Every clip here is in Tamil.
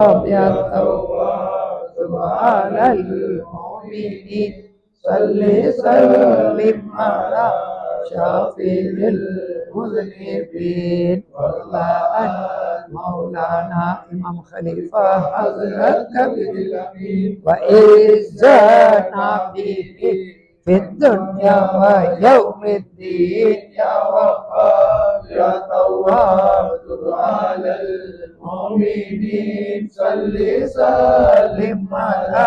يا تواب على المؤمنين صل سلم على شافي المذنبين والله مولانا إمام خليفة حضرتك بالأمين وإزانا به في الدنيا ويوم الدين يا وهاب يا تواب على المؤمنين صل سلم على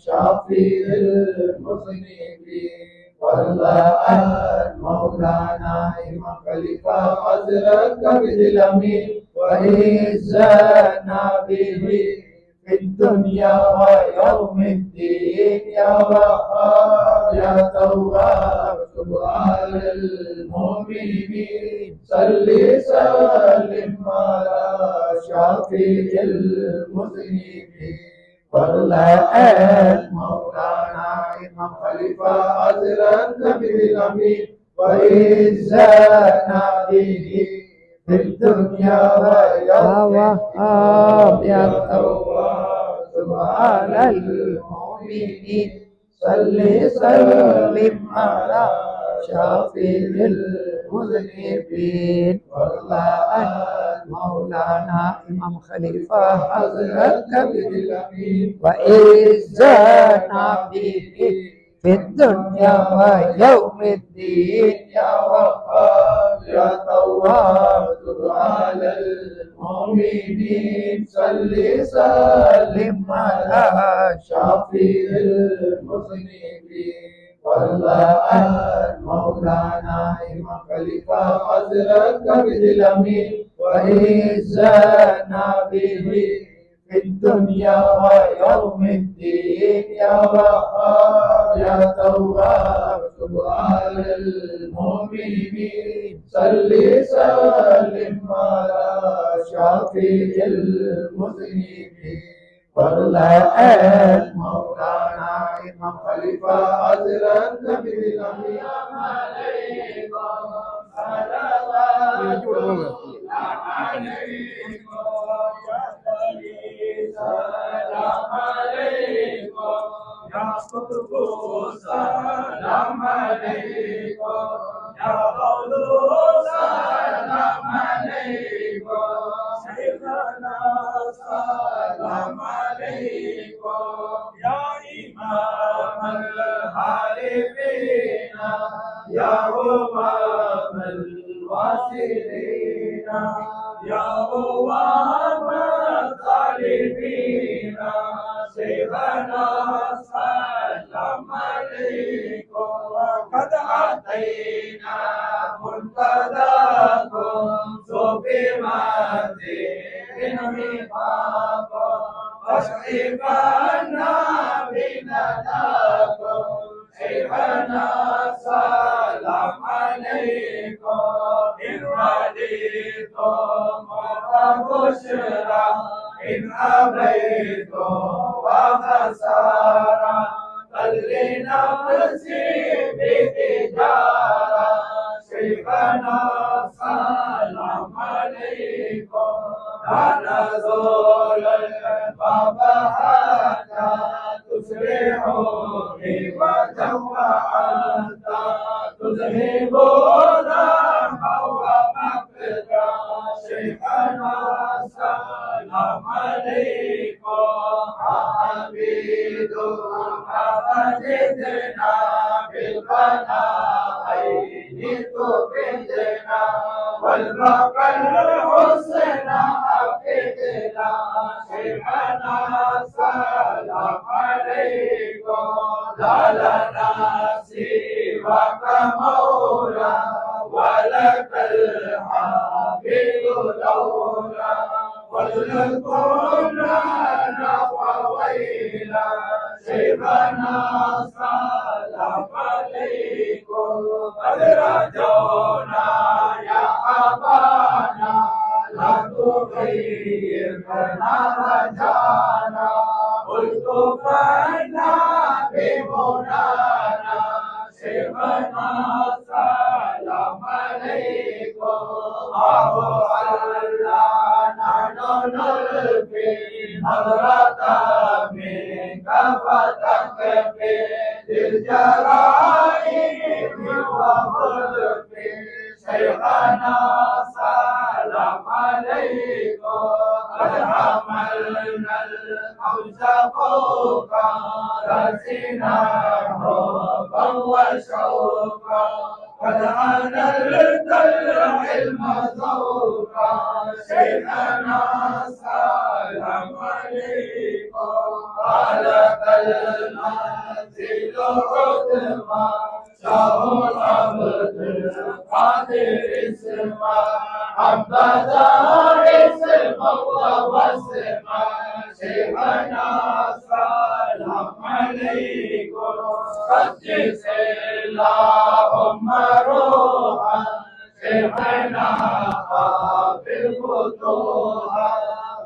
شافي المذنبين والله مولانا إمام خليفة حضرتك بالأمين وإزانا به في الدنيا ويوم الدين يا وهاب يا تواب على المؤمنين صل سلم على شافي المذنبين والله مولانا إمام خليفة حضرتك بالأمين وإزانا به في الدنيا ويوم وهاب يا تواب على المؤمنين صل سلم على شافي المذنبين والله مولانا إمام خليفة حضرتك بالأمين وإزانا به في الدنيا ويوم الدين يا وهاب يا تواب على المؤمنين صل سلم على شافي المذنبين والله مولانا إمام خليفة حضرتك بالأمين وإزانا به في الدنيا ويوم الدين يا وهاب يا تواب على المؤمنين صل سلم على شافي المذنبين والله مولانا إمام خليفة حضرتك بالأمين سلام عليكم يا قول سلام عليكم شيخنا سلام عليكم يا إمام العارفين يا إمام الواصلين يا إمام الطالبين شيخنا سلام عليكم قد أعطينا منتداكم صوفي مدين مقامكم واشعفنا بنداكم شيخنا سلام عليكم إن رديتم وبشرى إن أبيتم وخسارة بل لنفسي بتجارة شيخنا سلام عليكم لا نزول الباب حتى تصبحوني وجوعتا تذهبون حول مكة شيخنا سلام عليكم عبيد عبدتنا بالفنائين تفدنا والبقى الحسنى أفدنا شيخنا سلام عليكم لا لنا سواك مولى ولك الحافظ لولا واذكر لنا وويلا شيخنا سلام عليكم قد رجونا يا أبانا لا تغيرنا رجانا قلت فانا بمنانا شيخنا سلام عليكم الله نحن نلقي نظرة منك فتكفي للجرائم وخلف شيخنا سلام عليكم قد حملنا الحوز فوق رأسنا حبا وشوقا قد أنلت العلم ذوقا شيخنا سلام عليكم خلق المنزل عتما شاه العبد القادر اسما حبذا اسما واسما شيخنا سلام عليكم قدس اللهم روحا شيخنا قابل فتوحا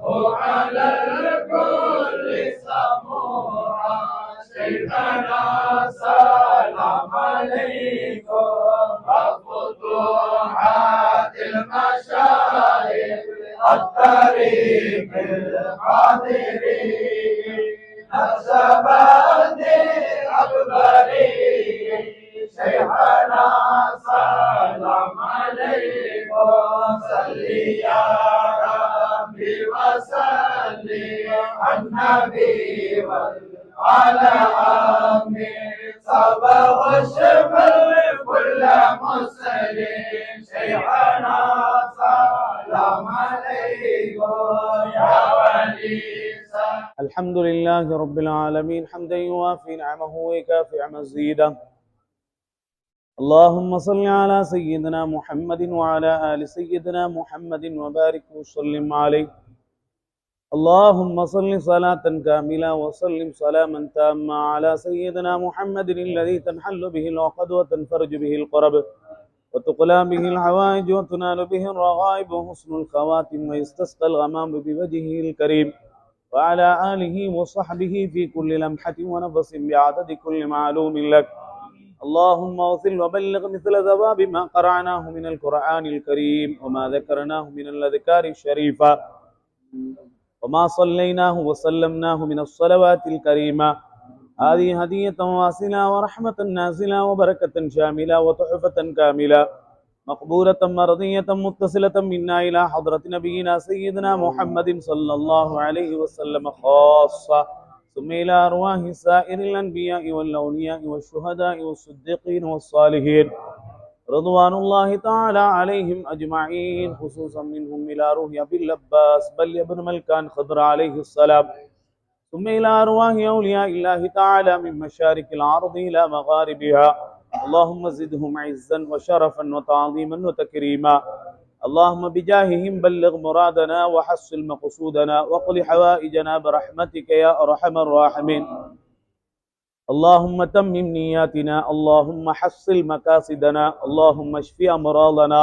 وعلى الكل سموحا شيخنا سلام عليكم وفتوحات المشايخ الطريق القادرين نقشبند أكبري شيخنا سلام عليكم صل يا ربي وسلم على النبي وعلى آله صبغ الشمل كل مسلم شيخنا سلام عليكم يا ولي الحمد لله رب العالمين حمدا يوافي نعمه ويكافئ مزيدا اللهم صل على سيدنا محمد وعلى آل سيدنا محمد وبارك وسلم عليه اللهم صل صلاة كاملة وسلم سلاما تاما على سيدنا محمد الذي تنحل به العقد وتنفرج به القرب وتقلى به الحوائج وتنال به الرغائب وحسن الخواتم ويستسقى الغمام بوجهه الكريم وعلى آله وصحبه في كل لمحة ونفس بعدد كل معلوم لك اللهم وصل وبلغ مثل ثواب ما قرأناه من القرآن الكريم وما ذكرناه من الأذكار الشريفة وما صليناه وسلمناه من الصلوات الكريمة هذه هدية واصلة ورحمة نازلة وبركة شاملة وتحفة كاملة مقبولة مرضية متصلة منا إلى حضرة نبينا سيدنا محمد صلى الله عليه وسلم خاصة ثم إلى أرواح سائر الأنبياء والأولياء والشهداء والصديقين والصالحين رضوان الله تعالى عليهم أجمعين خصوصا منهم إلى روح أبي العباس بل ابن ملكان خضر عليه السلام ثم إلى أرواح أولياء الله تعالى من مشارق الأرض إلى مغاربها اللهم زدهم عزا وشرفا وتعظيما وتكريما اللهم بجاههم بلغ مرادنا وحصل مقصودنا وقل حوائجنا برحمتك يا أرحم الراحمين اللهم تمم نياتنا اللهم حصل مقاصدنا اللهم اشف أمراضنا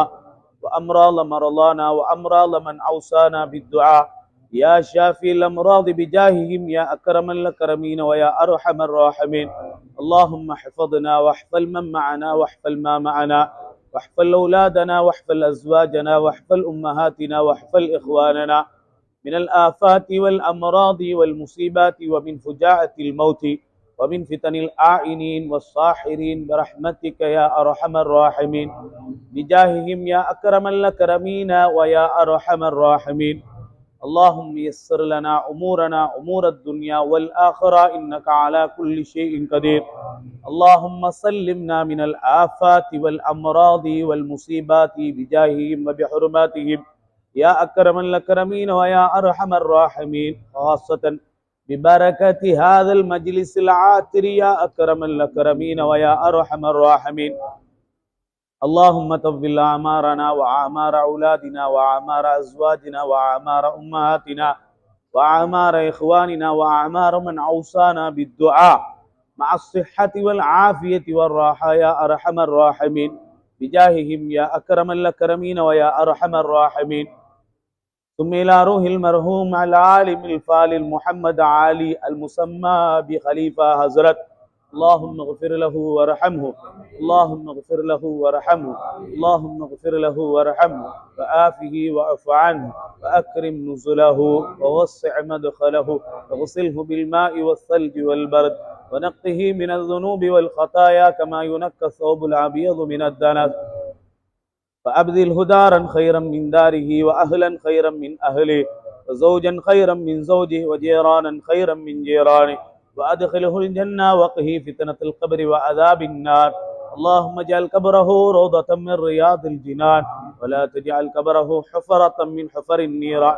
وأمراض مرضانا وأمراض من أوصانا بالدعاء يا شافي الأمراض بجاههم يا أكرم الأكرمين ويا أرحم الراحمين اللهم احفظنا واحفظ من معنا واحفظ ما معنا واحفظ أولادنا واحفظ أزواجنا واحفظ أمهاتنا واحفظ إخواننا من الآفات والأمراض والمصيبات ومن فجاعة الموت ومن فتن الآعنين والصاحرين برحمتك يا أرحم الراحمين بجاههم يا أكرم الأكرمين ويا أرحم الراحمين اللهم يسر لنا أمورنا أمور الدنيا والآخرة إنك على كل شيء قدير اللهم سلمنا من الآفات والأمراض والمصيبات بجاههم وبحرماتهم يا أكرم الأكرمين ويا أرحم الراحمين خاصة ببركة هذا المجلس العاطر يا أكرم الأكرمين ويا أرحم الراحمين اللهم طول أعمارنا وأعمار أولادنا وأعمار أزواجنا وأعمار أمهاتنا وأعمار إخواننا وأعمار من أوصانا بالدعاء مع الصحة والعافية والراحة يا أرحم الراحمين بجاههم يا أكرم الأكرمين ويا أرحم الراحمين ثم إلى روح المرحوم العالم الفاضل محمد علي المسمى بخليفة حضرت اللهم اغفر له وارحمه اللهم اغفر له وارحمه اللهم اغفر له وارحمه وآفه واعف عنه وأكرم نزله ووسع مدخله واغسله بالماء والثلج والبرد ونقه من الذنوب والخطايا كما ينقى الثوب الأبيض من الدنس فأبدله دارا خيرا من داره وأهلا خيرا من أهله وزوجا خيرا من زوجه وجيرانا خيرا من جيرانه وأدخله الجنة وقه فتنة القبر وعذاب النار اللهم اجعل قبره روضة من رياض الجنان ولا تجعل قبره حفرة من حفر النيران.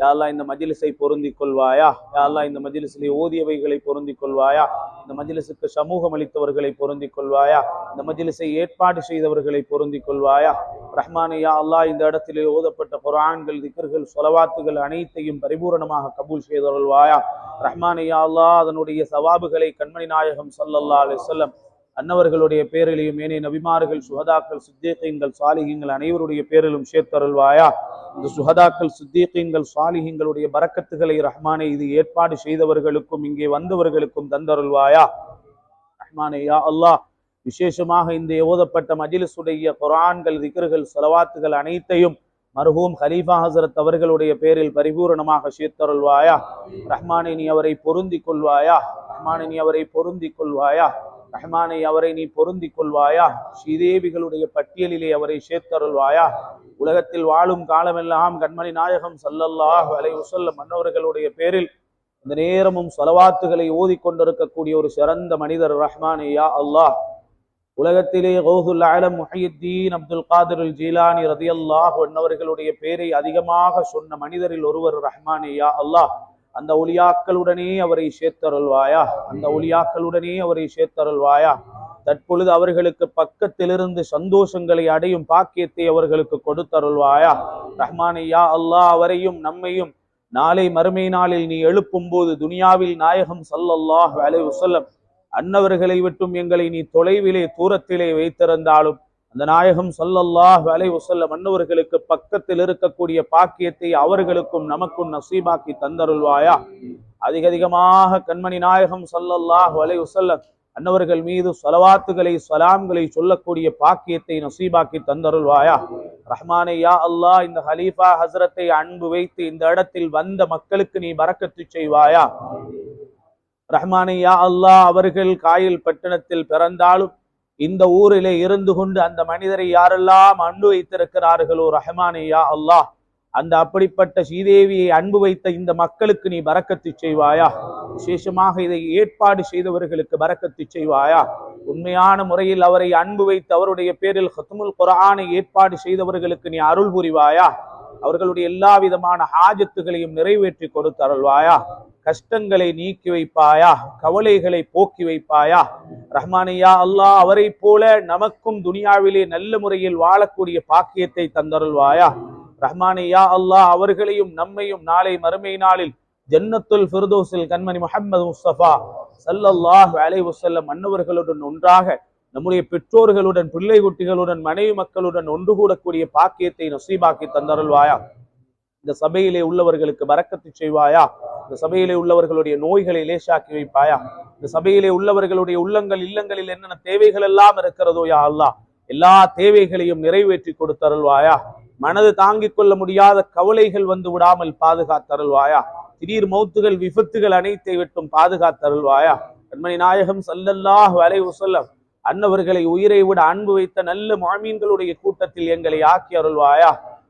யா அல்லாஹ் இந்த மஜ்லிஸை பொருந்திக் கொள்வாயா. யா அல்லாஹ் இந்த மஜ்லிஸிலே ஓதியவைகளை பொருந்திக் கொள்வாயா. இந்த மஜ்லிஸுக்கு சமூகம் அளித்தவர்களை பொருந்திக் கொள்வாயா. இந்த மஜ்லிஸை ஏற்பாடு செய்தவர்களை பொருந்திக் கொள்வாயா. ரஹ்மானே யா அல்லாஹ் இந்த இடத்திலே ஓதப்பட்ட குர்ஆன்கள், திக்ர்கள், ஸலவாத்துகள் அனைத்தையும் பரிபூரணமாக கபூல் செய்தருள்வாயா. ரஹ்மானே யா அல்லாஹ் அதனுடைய சவாபுகளை கண்மணி நாயகம் ஸல்லல்லாஹு அலைஹி வஸல்லம் அன்னவர்களுடைய பேரிலையும் ஏனைய நபிமார்கள், சுஹதாக்கள், சித்தீகீன்கள், சாலிஹீன்கள் அனைவருடைய பேரிலும் சேர்த்தருள்வாயா. இந்த சுஹதாக்கள், சித்தீகீன்கள், சாலிஹீன்களுடைய பரக்கத்துகளை ரஹ்மானே இது ஏற்பாடு செய்தவர்களுக்கும் இங்கே வந்தவர்களுக்கும் தந்தருள்வாயா. ரஹ்மானே யா அல்லாஹ் விசேஷமாக இந்த ஓதப்பட்ட மஜ்லிஸுடைய குர்ஆன்கள், திக்ர்கள், ஸலவாத்துகள் அனைத்தையும் மர்ஹூம் கலீஃபா ஹஸரத் அவர்களுடைய பேரில் பரிபூரணமாக சேர்த்தருள்வாயா. ரஹ்மானே நீ அவரை பொருந்திக் கொள்வாயா. ரஹ்மானே நீ அவரை பொருந்திக் கொள்வாயா. ரஹ்மானே அவரை நீ பொருந்திக் கொள்வாயா. ஸ்ரீதேவிகளுடைய பட்டியலிலே அவரை சேர்த்தருள்வாயா. உலகத்தில் வாழும் காலமெல்லாம் கண்மணி நாயகம் ஸல்லல்லாஹு அலைஹி வஸல்லம் மன்னவர்களுடைய பேரில் இந்த நேரமும் ஸலவாத்துகளை ஓதிக்கொண்டிருக்கக்கூடிய ஒரு சிறந்த மனிதர் ரஹ்மானே யா அல்லாஹ். உலகத்திலே கௌசுல் ஆலம் முஹய்யித்தீன் அப்துல் காதிர் அல் ஜீலானி ரலியல்லாஹு அன்ஹுவர்களுடைய பேரை அதிகமாக சொன்ன மனிதரில் ஒருவர் ரஹ்மானே யா அல்லாஹ். அந்த ஒலியாக்களுடனே அவரை சேர்த்தருள்வாயா. அந்த ஒலியாக்களுடனே அவரை சேர்த்தருள்வாயா. தற்பொழுது அவர்களுக்கு பக்கத்திலிருந்து சந்தோஷங்களை அடையும் பாக்கியத்தை அவர்களுக்கு கொடுத்தருள்வாயா. ரஹ்மானே யா அல்லாஹ் அவரையும் நம்மையும் நாளை மறுமை நாளில் நீ எழுப்பும் போது துனியாவில் நாயகம் ஸல்லல்லாஹு அலைஹி வஸல்லம் அன்னவர்களை விட்டும் எங்களை நீ தொலைவிலே தூரத்திலே வைத்திருந்தாலும் அந்த நாயகம் ஸல்லல்லாஹு அலைஹி வஸல்லம் அன்னவர்களுக்கு பக்கத்தில் இருக்கக்கூடிய பாக்கியத்தை அவர்களுக்கும் நமக்கும் நசீபாக்கி தந்தருள்வாயா. அதிகமாக கண்மணி நாயகம் ஸல்லல்லாஹு அலைஹி வஸல்லம் அன்னவர்கள் மீது ஸலவாத்துகளை, ஸலாம்களை சொல்லக்கூடிய பாக்கியத்தை நசீபாக்கி தந்தருள்வாயா. ரஹ்மானே யா அல்லாஹ் இந்த ஹலீஃபா ஹஸரத்தை அன்பு வைத்து இந்த இடத்தில் வந்த மக்களுக்கு நீ பரக்கத்து செய்வாயா. ரஹ்மானே யா அல்லாஹ் அவர்கள் காயில் பட்டணத்தில் பிறந்தாலும் இந்த ஊரிலே இருந்து கொண்டு அந்த மனிதரை யாரெல்லாம் அன்பு வைத்திருக்கிறார்களோ ரஹ்மானே யா அல்லாஹ் அந்த அப்படிப்பட்ட ஸ்ரீதேவியை அன்பு வைத்த இந்த மக்களுக்கு நீ பரக்கத்து செய்வாயா. விசேஷமாக இதை ஏற்பாடு செய்தவர்களுக்கு பரக்கத்து செய்வாயா. உண்மையான முறையில் அவரை அன்பு வைத்து அவருடைய பேரில் ஹத்முல் குர்ஆனை ஏற்பாடு செய்தவர்களுக்கு நீ அருள் புரிவாயா. அவர்களுடைய எல்லா விதமான ஹாஜத்துகளையும் நிறைவேற்றி கொடுத்தருள்வாயா. கஷ்டங்களை நீக்கி வைப்பாயா. கவலைகளை போக்கி வைப்பாயா. ரஹ்மானே யா அல்லாஹ் அவரை போல நமக்கும் துனியாவிலே நல்ல முறையில் வாழக்கூடிய பாக்கியத்தை தந்தருள்வாயா. ரஹ்மானே யா அல்லாஹ் அவர்களையும் நம்மையும் நாளை மறுமை நாளில் ஜன்னத்துல் ஃபிர்தௌஸில் கண்மணி முஹம்மது முஸ்தபா ஸல்லல்லாஹு அலைஹி வஸல்லம் அன்னவர்களுடன் ஒன்றாக நம்முடைய பெற்றோர்களுடன், பிள்ளை குட்டிகளுடன், மனைவி மக்களுடன் ஒன்று கூடக்கூடிய பாக்கியத்தை நசீபாக்கி தந்தருள்வாயா. இந்த சபையிலே உள்ளவர்களுக்கு பரக்கத்து செய்வாயா. இந்த சபையிலே உள்ளவர்களுடைய நோய்களை லேசாக்கி வைப்பாயா. இந்த சபையிலே உள்ளவர்களுடைய உள்ளங்கள், இல்லங்களில் என்னென்ன தேவைகள் எல்லாம் இருக்கிறதோ யா அல்லாஹ் எல்லா தேவைகளையும் நிறைவேற்றி கொடுத்தருள்வாயா. மனது தாங்கிக் கொள்ள முடியாத கவலைகள் வந்து விடாமல் பாதுகாத்தருள்வாயா. திடீர் மௌத்துகள், விபத்துகள் அனைத்தை விட்டும் பாதுகாத்தருள்வாயா. கண்மணி நாயகம் ஸல்லல்லாஹு அலைஹி வஸல்லம் அன்னவர்களை உயிரை விட அன்பு வைத்த நல்ல முஅமின்களுடைய கூட்டத்தில் எங்களை ஆக்கி அருள்வாயா.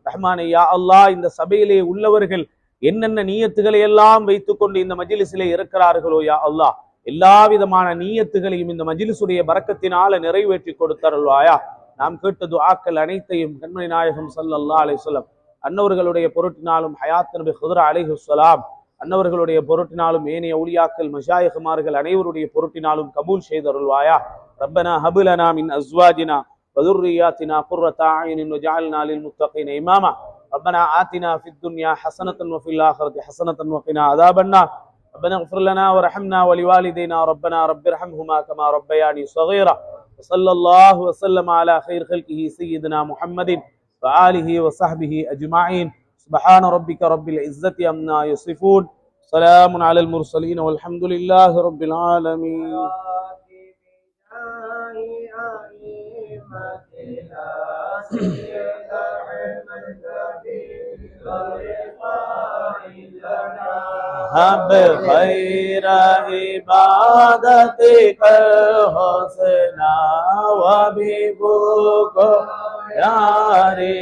ரஹ்மானே யா அல்லாஹ் இந்த சபையிலே உள்ளவர்கள் என்னென்ன நீயத்துக்களை எல்லாம் வைத்துக் கொண்டு இந்த மஜ்லிஸிலே இருக்கிறார்களோ யா அல்லாஹ் எல்லா விதமான நீயத்துகளையும் இந்த மஜ்லிஸுடைய பரக்கத்தினால நிறைவேற்றி கொடுத்தருள்வாயா. நாம் கேட்ட துஆக்கள் அனைத்தையும் கண்மணி நாயகம் ஸல்லல்லாஹு அலைஹி வஸல்லம் அன்னவர்களுடைய பொருட்டினாலும் ஹயாத் நபி ஹுத்ர் அலைஹிஸ்ஸலாம் அன்னவர்களுடைய பொருட்டினாலும் ஏனைய ஊலியாக்கள், மஷாயிஹ்மார்கள் அனைவருடைய பொருட்டினாலும் கபூல் செய்தருள்வாயா. ரப்பனா ஹப் லனா மின் அஸ்வாஜினா وذرياتنا قرة أعين وجعلنا للمتقين إماما ربنا آتنا في الدنيا حسنة وفي الآخرة حسنة وقنا عذاب النار ربنا اغفر لنا وارحمنا ولوالدينا ربنا رب ارحمهما كما ربياني صغيرا وصلى الله وسلم على خير خلقه سيدنا محمد وآله وصحبه أجمعين سبحان ربك رب العزة عما يصفون سلام على المرسلين والحمد لله رب العالمين. हब खैर इबादत हुस्ना व बिबू को यारे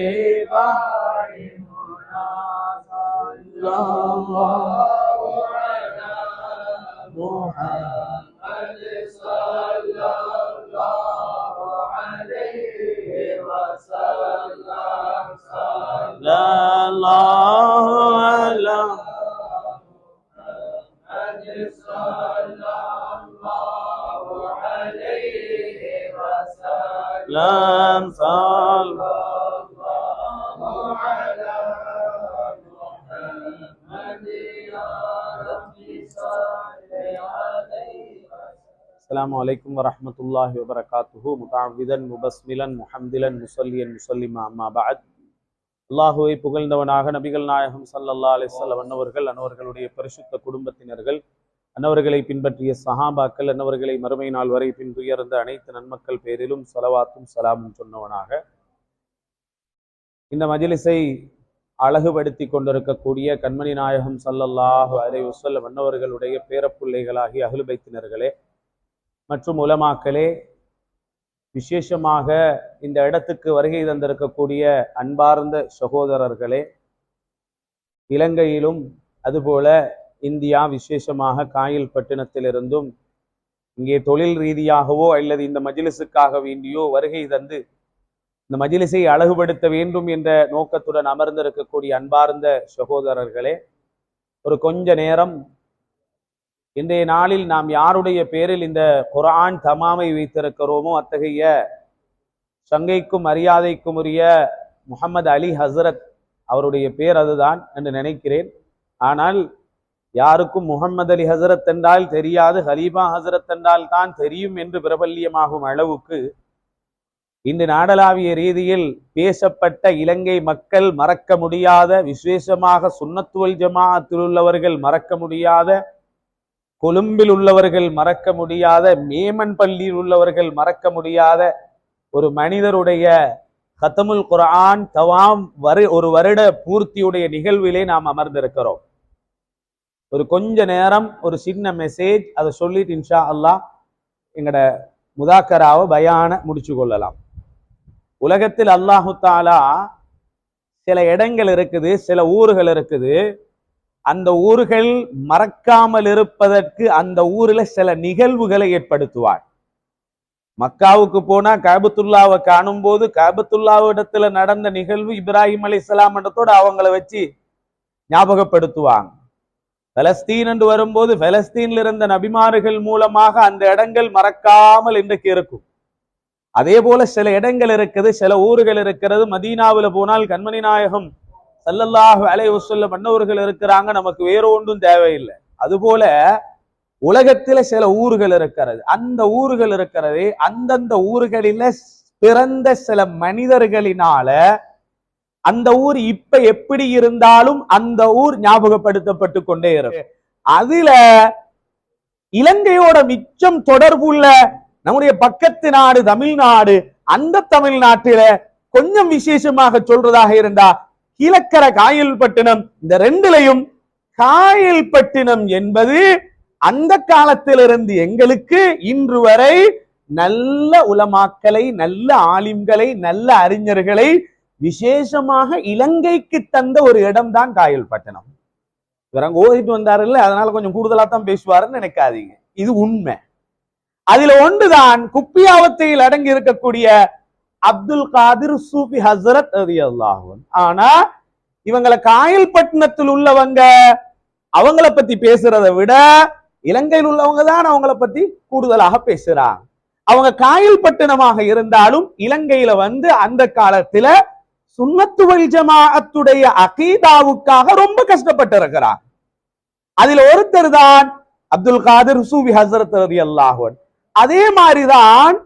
السلام عليكم ورحمة الله وبركاته متعوذا مبسملا محمدلا مصليا مسلما أما بعد அல்லாஹுவை புகழ்ந்தவனாக நபிகள் நாயகம் ஸல்லல்லாஹு அலைஹி வஸல்லம் அன்னவர்களுடைய பரிசுத்த குடும்பத்தினர்கள் அன்னவர்களை பின்பற்றிய சஹாபாக்கள் அன்னவர்களை மறுமை நாள் வரை பின்துயர்ந்த அனைத்து நன்மக்கள் பேரிலும் ஸலவாத்தும் சலாமும் சொன்னவனாக இந்த மஜ்லிஸை அழகுபடுத்தி கொண்டிருக்கக்கூடிய கண்மணி நாயகம் ஸல்லல்லாஹு அலைஹி வஸல்லம் அன்னவர்களுடைய பேரப்பிள்ளைகளாகிய அஹ்லு பைத்தினர்களே மற்றும் உலமாக்களே, விசேஷமாக இந்த இடத்துக்கு வருகை தந்திருக்கக்கூடிய அன்பார்ந்த சகோதரர்களே, இலங்கையிலும் அதுபோல இந்தியா விசேஷமாக காயல்பட்டினத்திலிருந்தும் இங்கே தொழில் ரீதியாகவோ அல்லது இந்த மஜ்லிஸுக்காக வேண்டியோ வருகை தந்து இந்த மஜ்லிஸை அழகுபடுத்த வேண்டும் என்ற நோக்கத்துடன் அமர்ந்திருக்கக்கூடிய அன்பார்ந்த சகோதரர்களே, ஒரு கொஞ்ச நேரம் இன்றைய நாளில் நாம் யாருடைய பேரில் இந்த குர்ஆன் தமாமை வைத்திருக்கிறோமோ அத்தகைய சங்கைக்கும் மரியாதைக்கும் உரிய முஹம்மது அலி ஹசரத் அவருடைய பேர் அதுதான் என்று நினைக்கிறேன். ஆனால் யாருக்கும் முஹம்மது அலி ஹசரத் என்றால் தெரியாது, ஹலீஃபா ஹசரத் என்றால் தான் தெரியும் என்று பிரபல்யமாகும் அளவுக்கு இன்று நாடளாவிய ரீதியில் பேசப்பட்ட இலங்கை மக்கள் மறக்க முடியாத, விசேஷமாக சுன்னத்துவல் ஜமாஅத்தில் உள்ளவர்கள் மறக்க முடியாத, கொழும்பில் உள்ளவர்கள் மறக்க முடியாத, மேமன் பள்ளியில் உள்ளவர்கள் மறக்க முடியாத ஒரு மனிதருடைய கத்தமுல் குர்ஆன் தவாம் ஒரு வருட பூர்த்தியுடைய நிகழ்விலே நாம் அமர்ந்திருக்கிறோம். ஒரு கொஞ்ச நேரம் ஒரு சின்ன மெசேஜ் அதை சொல்லிட்டு இன்ஷா அல்லாஹ் எங்கட முதாக்கராவை பயான முடிச்சு கொள்ளலாம். உலகத்தில் அல்லாஹு தாலா சில இடங்கள் இருக்குது, சில ஊர்கள் இருக்குது. அந்த ஊர்கள் மறக்காமல் இருப்பதற்கு அந்த ஊர்ல சில நிகழ்வுகளை ஏற்படுத்துவார். மக்காவுக்கு போனா காபத்துல்லாவை காணும் போது காபத்துல்லாவிடத்துல நடந்த நிகழ்வு இப்ராஹிம் அலைஹிஸ்ஸலாம் இடத்தோட அவங்கள வச்சு ஞாபகப்படுத்துவாங்க. பலஸ்தீன் என்று வரும்போது பலஸ்தீன்ல இருந்த நபிமார்கள் மூலமாக அந்த இடங்கள் மறக்காமல் இன்றைக்கு இருக்கும். அதே போல சில இடங்கள் இருக்குது, சில ஊர்கள் இருக்கிறது. மதீனாவுல போனால் கண்மணி நாயகம் ஸல்லல்லாஹு அலைஹி வஸல்லம் அன்னவர்கள் இருக்கிறாங்க, நமக்கு வேற ஒன்றும் தேவையில்லை. அதுபோல உலகத்துல சில ஊர்கள் இருக்கிறது. அந்த ஊர்கள் இருக்கிறது, அந்தந்த ஊர்களில பிறந்த சில மனிதர்களினால அந்த ஊர் இப்ப எப்படி இருந்தாலும் அந்த ஊர் ஞாபகப்படுத்தப்பட்டு கொண்டே இருக்கும். அதுல இலங்கையோட மிச்சம் தொடர்புள்ள நம்முடைய பக்கத்து நாடு தமிழ்நாடு, அந்த தமிழ்நாட்டில கொஞ்சம் விசேஷமாக சொல்றதாக இருந்தா கீழக்கரை காயல்பட்டினம், இந்த ரெண்டுலையும் காயல்பட்டினம் என்பது அந்த காலத்திலிருந்து எங்களுக்கு இன்று வரை நல்ல உலமாக்களை, நல்ல ஆலிம்களை, நல்ல அறிஞர்களை விசேஷமாக இலங்கைக்கு தந்த ஒரு இடம் தான் காயல்பட்டினம். இவர் அங்க ஓதிட்டு வந்தாரு இல்ல, அதனால கொஞ்சம் கூடுதலா தான் பேசுவாருன்னு நினைக்காதீங்க, இது உண்மை. அதுல ஒன்றுதான் குப்பியாவத்தையில் அடங்கி இருக்கக்கூடிய அப்துல் காதிர் சூஃபி ஹசரத் ரலியல்லாஹு அன்ஹு. ஆனா இவங்களை காயல்பட்டினத்தில் உள்ளவங்க அவங்கள பத்தி பேசுறதை விட இலங்கையில் உள்ளவங்க தான் அவங்கள பத்தி கூடுதலாக பேசுறாங்க. அவங்க காயல்பட்டினமாக இருந்தாலும் இலங்கையில வந்து அந்த காலத்துல சுன்னத்துவல் ஜமாஅத்துடைய அகீதாவுக்காக ரொம்ப கஷ்டப்பட்டு இருக்கிறார். அதுல ஒருத்தர் தான் அப்துல் காதிர் சூஃபி ஹசரத் ரலியல்லாஹு அன்ஹு. அதே மாதிரிதான்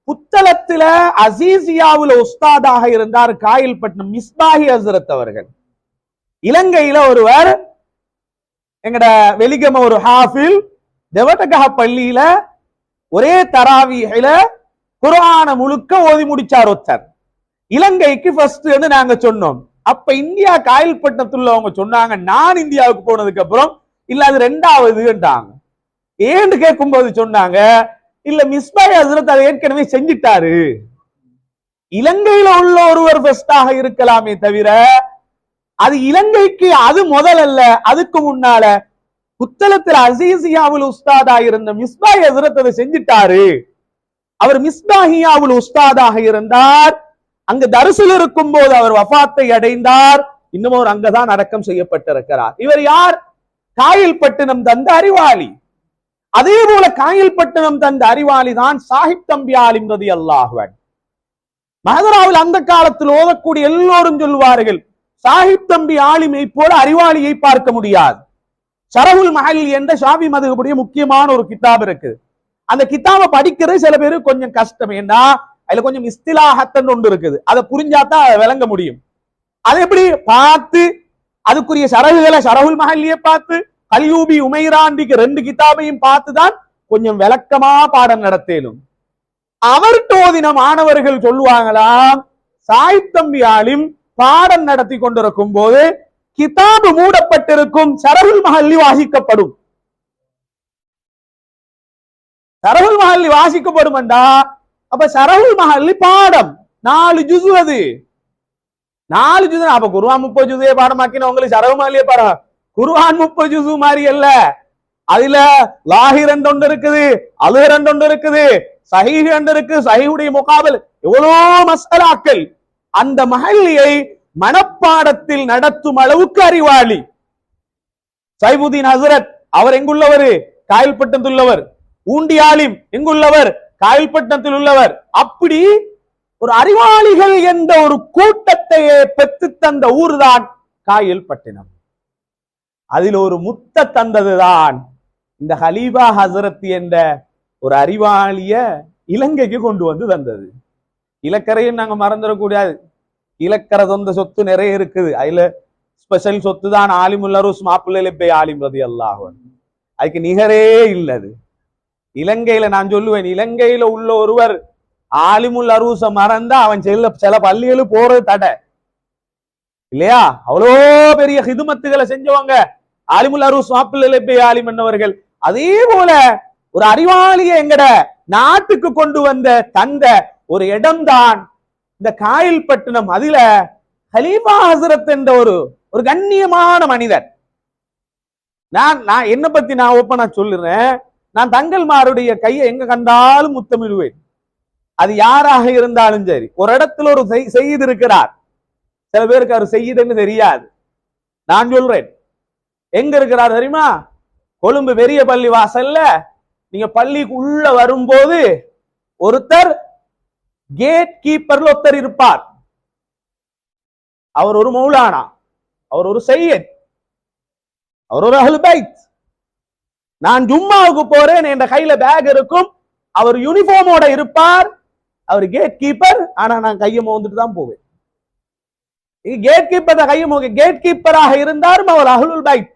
புத்தளத்துல அசீசியாவுல உஸ்தாதாக இருந்தார் காயல்பட்டினம் மிஸ்பாஹி ஹசரத் அவர்கள். இலங்கையில ஒருவர் எங்கட வெலிகம ஒரு ஹாஃபில் தெவட்டகஹ பள்ளியில ஒரே தராவீஹில குர்ஆன முழுக்க ஓதி முடிச்சார் ஒருத்தர். இலங்கைக்கு ஃபர்ஸ்ட் நாங்க சொன்னோம். அப்ப இந்தியா காயல்பட்டினத்துல அவங்க சொன்னாங்க, நான் இந்தியாவுக்கு போனதுக்கு அப்புறம் இல்ல அது ரெண்டாவதுன்றாங்க. ஏன்னு கேட்கும்போது சொன்னாங்க, இல்ல மிஸ்பாய் ஹசரத் அதை ஏற்கனவே செஞ்சிட்டாரு. இலங்கையில உள்ள ஒருவர் பெஸ்டாக இருக்கலாமே தவிர அது இலங்கைக்கு அது முதல் அல்ல. அதுக்கு முன்னால புத்தளத்தில் அசீசியாவில் உஸ்தாதா இருந்த மிஸ்பாய் ஹசரத் அதை செஞ்சிட்டாரு. அவர் மிஸ்பாஹியாவில் உஸ்தாதாக இருந்தார். அங்கு தரிசில் இருக்கும் போது அவர் வஃபாத்தை அடைந்தார். இன்னும் அவர் அங்கதான் அடக்கம் செய்யப்பட்டிருக்கிறார். இவர் யார்? காயல்பட்டினம் தந்த அறிவாளி. அதே போல காயல்பட்டினம் தந்த அறிவாளி தான் சாஹிப் தம்பி ஆலிம் ரலியல்லாஹு அன்ஹு. மஹதராவில் அந்த காலத்தில் ஓதக்கூடிய எல்லோரும் சொல்வார்கள், சாஹிப் தம்பி ஆலிமை போல அறிவாளியை பார்க்க முடியாது. ஷரஹுல் மஹல் என்ற ஷாஃபி மதுஹபுடைய முக்கியமான ஒரு கிதாப் இருக்கு. அந்த கிதாபை படிக்கிறது சில பேருக்கு கொஞ்சம் கஷ்டம். ஏன்னா அதுல கொஞ்சம் இஸ்திலாஹத்தன் ஒன்று இருக்குது. அதை புரிஞ்சாதான் விளங்க முடியும். அதை எப்படி பார்த்து அதுக்குரிய ஷரஹுகளை ஷரஹுல் மஹல்லியை பார்த்து கல்யூபி உமைராண்டிக்கு 2 கிதாபையும் பார்த்துதான் கொஞ்சம் விளக்கமா பாடம் நடத்தேனும். அவர்கிட்ட ஓதின மாணவர்கள் சொல்லுவாங்களாம், சாஹிப் தம்பி ஆலிம் பாடம் நடத்தி கொண்டிருக்கும் போது கிதாபு மூடப்பட்டிருக்கும், ஷரஹுல் மஹல்லி வாசிக்கப்படும். ஷரஹுல் மஹல்லி வாசிக்கப்படும் என்றா அப்ப ஷரஹுல் மஹல்லி பாடம் 4 ஜுஸு. அது 4 ஜுஸு. அப்ப குர்ஆன் 30 ஜுஸே பாடமாக்கின உங்களுக்கு ஷரஹுல் மஹல்லியே பாடம். குர்ஆன் 30 ஜுஸு மாதிரி அல்ல. அதுல லாஹிர் ஒன்று இருக்குது, அலுஹர் ஒன்று இருக்குது, சஹீஹ் ஒன்று இருக்கு, சஹீஹுடைய முகாபல் எவ்வளோ மஸ்அலாக்கள். அந்த மஹல்லியை மனப்பாடத்தில் நடத்தும் அளவுக்கு அறிவாளி. சைபுதீன் ஹசரத் அவர் எங்குள்ளவர்? காயல்பட்டினத்தில் உள்ளவர். ஊண்டி ஆலிம் எங்குள்ளவர்? காயல்பட்டினத்தில் உள்ளவர். அப்படி ஒரு அறிவாளிகள் என்ற ஒரு கூட்டத்தையே பெற்று தந்த ஊர்தான் காயல்பட்டினம். அதில் ஒரு முத்த தந்ததுதான் இந்த ஹலீபா ஹசரத் என்ற ஒரு அறிவாளிய இலங்கைக்கு கொண்டு வந்து தந்தது. இலக்கரையும் நாங்க மறந்துடக்கூடாது. இலக்கரை சொந்த சொத்து நிறைய இருக்குது. அதுல ஸ்பெஷல் சொத்து தான் ஆலிமுல் அரூஸ் மாப்பிள்ளை ஆலிம் ரலியல்லாஹு அன்ஹு. அதுக்கு நிகரே இல்லது. இலங்கையில நான் சொல்லுவேன், இலங்கையில உள்ள ஒருவர் ஆலிமுல் அரூஸ மறந்தா அவன் சில பள்ளிகளும் போறது தடை இல்லையா? அவ்வளோ பெரிய ஹிதுமத்துகளை செஞ்சவங்க ஆலிமுல் அரூஸ் மாப்பிள்ளை ஆலிம் என்னவர்கள். அதே போல ஒரு அறிவாளியை எங்கட நாட்டுக்கு கொண்டு வந்த தந்த ஒரு இடம்தான் இந்த காயல்பட்டினம். அதுல ஹலீஃபா ஹசரத் என்ற ஒரு கண்ணியமான மனிதர். நான் என்ன பத்தி நான் ஓப்பனா சொல்லுறேன். நான் தங்கள்மாருடைய கையை எங்க கண்டாலும் முத்தமிடுவேன். அது யாராக இருந்தாலும் சரி. ஒரு இடத்துல ஒரு செய்து இருக்கிறார். சில பேருக்கு அவர் செய்யுதுன்னு தெரியாது. நான் சொல்றேன், எங்க இருக்கிறார் தெரியுமா? கொழும்பு பெரிய பள்ளி வாசல்ல நீங்க பள்ளிக்கு உள்ள வரும்போது ஒருத்தர் கேட் கீப்பர்ல ஒருத்தர் இருப்பார். அவர் ஒரு மௌலானா, அவர் ஒரு சையத், அவர் ஒரு அஹ்லுல் பைத். நான் ஜும்மாவுக்கு போறேன், என் கையில பேக் இருக்கும், அவர் யூனிஃபார்மோட இருப்பார். அவர் கேட் கீப்பர். ஆனா நான் கையை மோந்துட்டு தான் போவேன். கேட் கீப்பர் கையை கேட் கீப்பராக இருந்தாலும் அவர் அஹ்லுல் பைத்.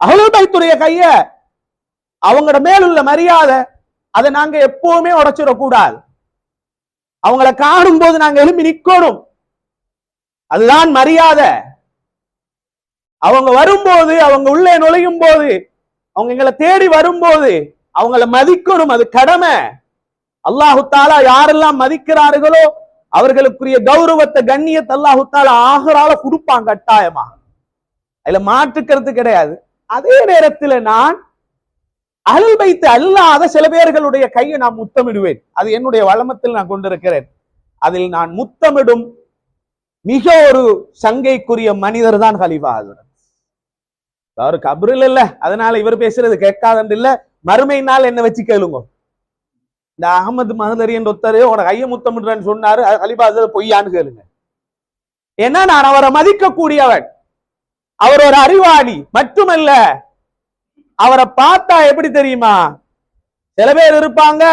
அஹ்லுல் பைத்துடைய கைய அவங்களோட மேலுள்ள மரியாதை அதை நாங்க எப்பவுமே உடைச்சிடக்கூடாது. அவங்கள காணும் போது நாங்க எழுப்பி நிக்கணும். அதுதான் மரியாதை. அவங்க வரும்போது, அவங்க உள்ளே நுழையும் போது, அவங்க எங்களை தேடி வரும்போது அவங்கள மதிக்கணும். அது கடமை. அல்லாஹு தாலா யாரெல்லாம் மதிக்கிறார்களோ அவர்களுக்குரிய கௌரவத்தை, கண்ணியத்தை அல்லாஹு தாலா ஆகரால கொடுப்பாங்க கட்டாயமா. அதுல மாற்றுக்கிறது கிடையாது. அதே நேரத்தில் நான் அஹ்லுல் பைத் அல்லாத சில பேர்களுடைய கையை நான் முத்தமிடுவேன். அது என்னுடைய வளமத்தில் நான் கொண்டிருக்கிறேன். அதில் நான் முத்தமிடும் மிக ஒரு சங்கைக்குரிய மனிதர் தான் ஹலீஃபா ஹசரத். அவரு கபரில் இல்ல, அதனால இவர் பேசுறது கேட்காதன்று இல்ல, மறுமை நாள் என்ன வச்சு கேளுங்க. இந்த அகமது மஹதரி என்ற ஒருத்தர் உனக்கு கையை முத்தமிடுறேன்னு சொன்னாரு, ஹலீஃபா ஹசரத் பொய்யான்னு கேளுங்க. ஏன்னா நான் அவரை மதிக்க கூடியவன். அவர் ஒரு அறிவாளி மட்டுமல்ல, அவரை பார்த்தா எப்படி தெரியுமா? சில பேர் இருப்பாங்க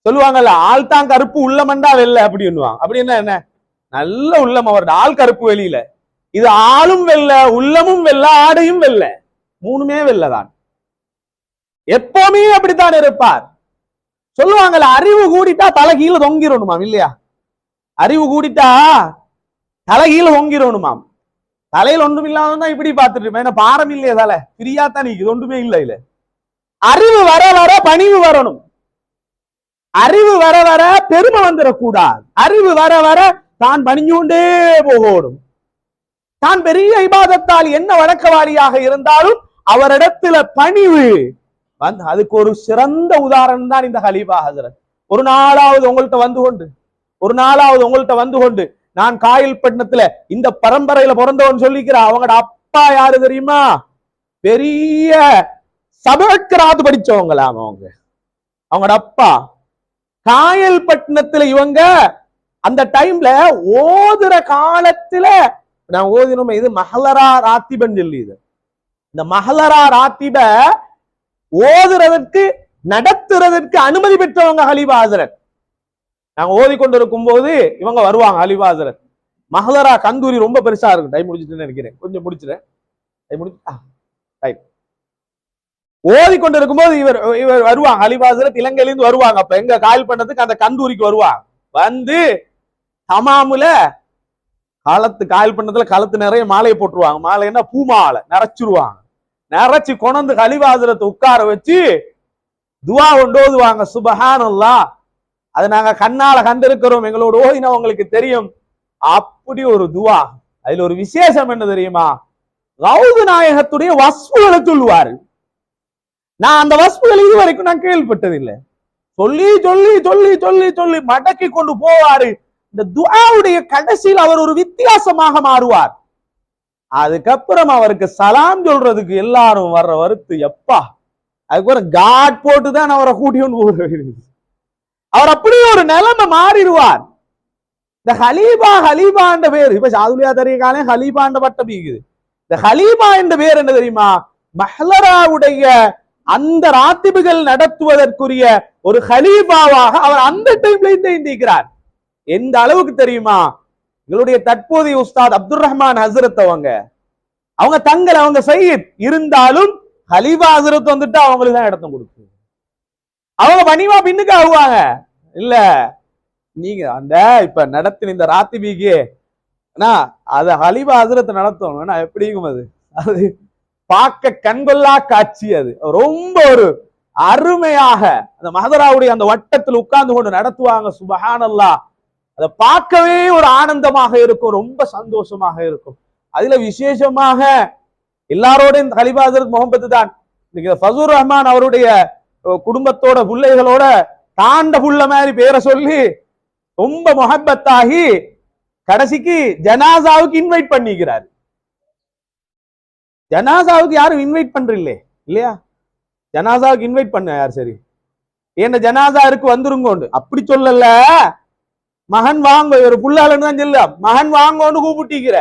சொல்லுவாங்கல்ல, ஆள் தான் கருப்பு உள்ளமண்டா வெள்ள அப்படின்னுவாங்க. அப்படின்னா என்ன? நல்ல உள்ளம் அவரோட, ஆள் கருப்பு வெளியில. இது ஆளும் வெள்ள, உள்ளமும் வெள்ள, ஆடையும் வெள்ள, மூணுமே வெள்ளதான். எப்பவுமே அப்படித்தான் இருப்பார். சொல்லுவாங்கல்ல, அறிவு கூடிட்டா தலை கீழே தொங்கிடணுமா இல்லையா? அறிவு கூடிட்டா தலைகீழ ஒங்கிடணுமாம். தலையில் ஒன்றும் இல்லாதான் இப்படி பார்த்துட்டு என்ன பாரம் இல்லையே, தலை பிரியா தான் இது ஒன்றுமே இல்லை. இல்ல அறிவு வர வர பணிவு வரணும். அறிவு வர வர பெருமை வந்துடக்கூடாது. அறிவு வர வர தான் பணிஞ்சோண்டே போகணும். தான் பெரிய இபாதத்தால் என்ன வணக்கவாளியாக இருந்தாலும் அவரிடத்துல பணிவு வந்து, அதுக்கு ஒரு சிறந்த உதாரணம் தான் இந்த ஹலீஃபா ஹஸரத். ஒரு நாளாவது உங்கள்கிட்ட வந்து கொண்டு நான் காயல்பட்டினத்துல இந்த பரம்பரையில பிறந்தவன் சொல்லிக்கிறா. அவங்களோட அப்பா யாரு தெரியுமா? பெரிய சபக்கராது படிச்சவங்களாம் அவங்களோட அப்பா. காயல்பட்டினத்துல இவங்க அந்த டைம்ல ஓதுற காலத்துல நான் ஓதினோம், இது மஹலரா ராத்திபன் சொல்லி, இது இந்த மஹலரா ராத்திப ஓதுறதற்கு நடத்துறதற்கு அனுமதி பெற்றவங்க ஹலீஃபா ஹஸரத். நாங்க ஓதிக்கொண்டிருக்கும் போது இவங்க வருவாங்க ஹலீஃபா ஹஸரத். மஹலரா கந்தூரி ரொம்ப பெருசா இருக்கும். டைம் முடிச்சுட்டு நினைக்கிறேன், கொஞ்சம் முடிச்சுறேன். ஓதிக்கொண்டிருக்கும் போது இவர் வருவாங்க ஹலீஃபா ஹஸரத், இலங்கையிலிருந்து வருவாங்க. அப்ப எங்க கால் பண்ணதுக்கு அந்த கந்தூரிக்கு வருவாங்க. வந்து தமாமுல காயல் பண்ணதுல களத்து நிறைய மாலையை போட்டுருவாங்க. மாலைன்னா பூ மாலை நிறைச்சிருவாங்க. நிறைச்சு கொண்டு ஹலீஃபா ஹஸரத் உட்கார வச்சு துவா ஓதுவாங்க. சுப்ஹானல்லாஹ், அதை நாங்க கண்ணால கண்டிருக்கிறோம், எங்களோட ஓதினா உங்களுக்கு தெரியும். அப்படி ஒரு துவா. அதுல ஒரு விசேஷம் என்ன தெரியுமா? ரவுது நாயகத்துடைய வஸ்புகளை சொல்லுவாரு. நான் அந்த வஸ்புகள் இதுவரைக்கும் நான் கேள்விப்பட்டதில்லை. சொல்லி சொல்லி சொல்லி சொல்லி சொல்லி மடக்கி கொண்டு போவாரு. இந்த துஆவுடைய கடைசியில் அவர் ஒரு வித்தியாசமாக மாறுவார். அதுக்கப்புறம் அவருக்கு சலாம் சொல்றதுக்கு எல்லாரும் வர்ற வருத்து எப்பா, அதுக்கப்புறம் காட் போட்டுதான் அவரை கூட்டியும் போகிறது. அவர் அப்படியே ஒரு நிலைமை மாறிடுவார். இந்த ஹலீஃபா என்ற பேர் இப்ப சாதுலியா தெரிய காலம் ஹலீஃபா என்ற பட்டம் பீக்குது. இந்த ஹலீஃபா என்ற பேர் என்ன தெரியுமா? மஹ்லராவுடைய அந்த ராத்திபுகள் நடத்துவதற்குரிய ஒரு ஹலீஃபாவாக அவர் அந்த டைம்ல இருக்கிறார். எந்த அளவுக்கு தெரியுமா? எங்களுடைய தற்போதைய உஸ்தாத் அப்துல் ரஹ்மான் ஹஸரத் அவங்க தங்கள் அவங்க சையத் இருந்தாலும் ஹலீஃபா ஹஸரத் வந்துட்டு அவங்களுக்கு தான் இடத்தம் கொடுக்கு. அவங்க பணிவா பின்னுக்கு ஆகுவாங்க. இல்ல நீங்க அந்த இப்ப நடத்தின இந்த ராத்திபிக்கு அத ஹலீஃபா ஹஸரத் நடத்தணும். எப்படிக்கும் அது பார்க்க கண்கொள்ளா காட்சி. அது ரொம்ப ஒரு அருமையாக அந்த மஹதராவுடைய அந்த வட்டத்தில் உட்கார்ந்து கொண்டு நடத்துவாங்க. சுப்ஹானல்லாஹ், அதை பார்க்கவே ஒரு ஆனந்தமாக இருக்கும், ரொம்ப சந்தோஷமாக இருக்கும். அதுல விசேஷமாக எல்லாரோட இந்த ஹலீஃபா ஹஸரத் முஹம்மது தான் ஃபஸூர் ரஹ்மான் அவருடைய குடும்பத்தோட பிள்ளைகளோட தாண்ட புள்ள மாதிரி பேரை சொல்லி ரொம்ப முஹப்பத்தாகி கடைசிக்கு ஜனாசாவுக்கு இன்வைட் பண்ணிக்கிறார். ஜனாசாவுக்கு யாரும் இன்வைட் பண்றீங்களே இல்லையா? ஜனாசாவுக்கு இன்வைட் பண்ண யார்? சரி, என்ன ஜனாசா இருக்கு வந்துருங்கோண்டு அப்படி சொல்லல. மகன் வாங்க, ஒரு புள்ளாளன்னு தான் சொல்ல, மகன் வாங்கன்னு கூப்பிட்டிக்கிற.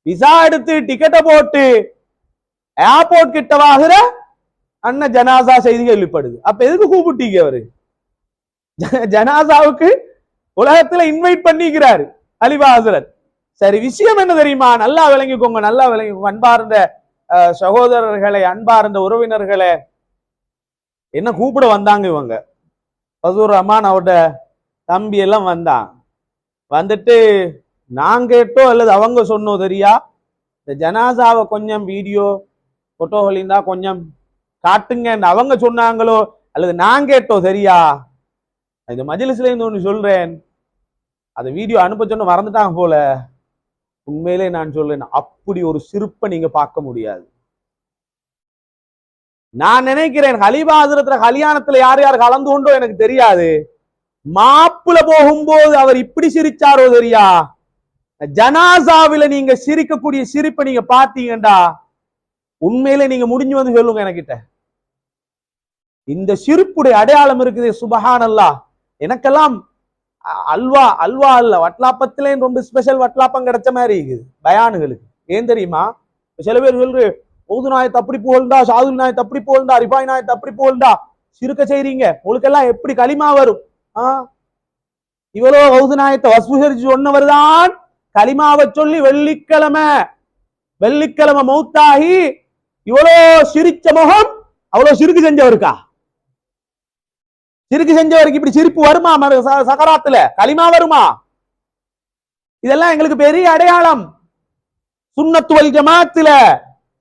விசா எடுத்து டிக்கெட்டை போட்டு ஏர்போர்ட் கிட்ட வாங்குற அண்ணன் ஜனாசா செய்தி கேள்விப்படுது. அப்ப எதுக்கு கூப்பிட்டீங்க? அவரு ஜனாசாவுக்கு உலகத்துல இன்வைட் பண்ணிக்கிறாரு ஹலீஃபா ஹஸரத். சரி, விஷயம் என்ன தெரியுமா? நல்லா விளங்கிக்கோங்க, நல்லா விளங்கிக்கோங்க அன்பார்ந்த சகோதரர்களை, அன்பார்ந்த உறவினர்களே. என்ன கூப்பிட வந்தாங்க இவங்க, ஃபஸூர் ரஹ்மான் அவரோட தம்பி எல்லாம் வந்தான். வந்துட்டு நான் கேட்டோ அல்லது அவங்க சொன்னோ தெரியா, இந்த ஜனாசாவை கொஞ்சம் வீடியோ போட்டோகள் இருந்தா கொஞ்சம் காட்டுங்க அவங்க சொன்னாங்களோ அல்லது நான் கேட்டோ சரியா? இந்த மஜ்லிஸ்ல இருந்து ஒன்று சொல்றேன், அந்த வீடியோ அனுப்ப சொன்ன மறந்துட்டாங்க போல. உண்மையிலே நான் சொல்றேன், அப்படி ஒரு சிரிப்பை நீங்க பார்க்க முடியாது. நான் நினைக்கிறேன் ஹலீஃபா ஹஸரத் கல்யாணத்துல யார் யார் கலந்து கொண்டோ எனக்கு தெரியாது, மாப்புல போகும்போது அவர் இப்படி சிரிச்சாரோ தெரியா? ஜனாசாவில நீங்க சிரிக்கக்கூடிய சிரிப்பை நீங்க பாத்தீங்கடா, உண்மையிலே நீங்க முடிஞ்சு வந்து சொல்லுங்க எனக்கிட்ட. இந்த சிரிப்புடைய அடையாளம் இருக்குது. சுப்ஹானல்லாஹ், எனக்கெல்லாம் அல்வா அல்ல வட்லாப்பத்திலே ரொம்ப ஸ்பெஷல் வட்லாப்பம் கிடைச்ச மாதிரி இருக்குது பயானுகளுக்கு. ஏன் தெரியுமா? சில பேர் சொல்ற ஓது நாயத்தை அப்படி புகழ்ந்தா, சாதுல் நாயத்தை அப்படி புகழ்ந்தா, ரிபாய் நாயத்தை அப்படி புகழ்ந்தா சிறுக்க செய்றீங்க, உங்களுக்கெல்லாம் எப்படி களிமா வரும்? இவ்வளோ ஓது நாயத்தை வஸ்புசரிச்சு சொன்னவர் தான் களிமாவை சொல்லி வெள்ளிக்கிழமை மௌத்தாகி இவ்வளோ சிரிச்ச முகம், அவ்வளவு சிறுக்கு செஞ்சவருக்கா? சிறுக்கு செஞ்சவருக்கு இப்படி சிரிப்பு வருமா? சகராத்துல களிமா வருமா? இதெல்லாம் எங்களுக்கு பெரிய அடையாளம். சுன்னத் வல் ஜமாத்துல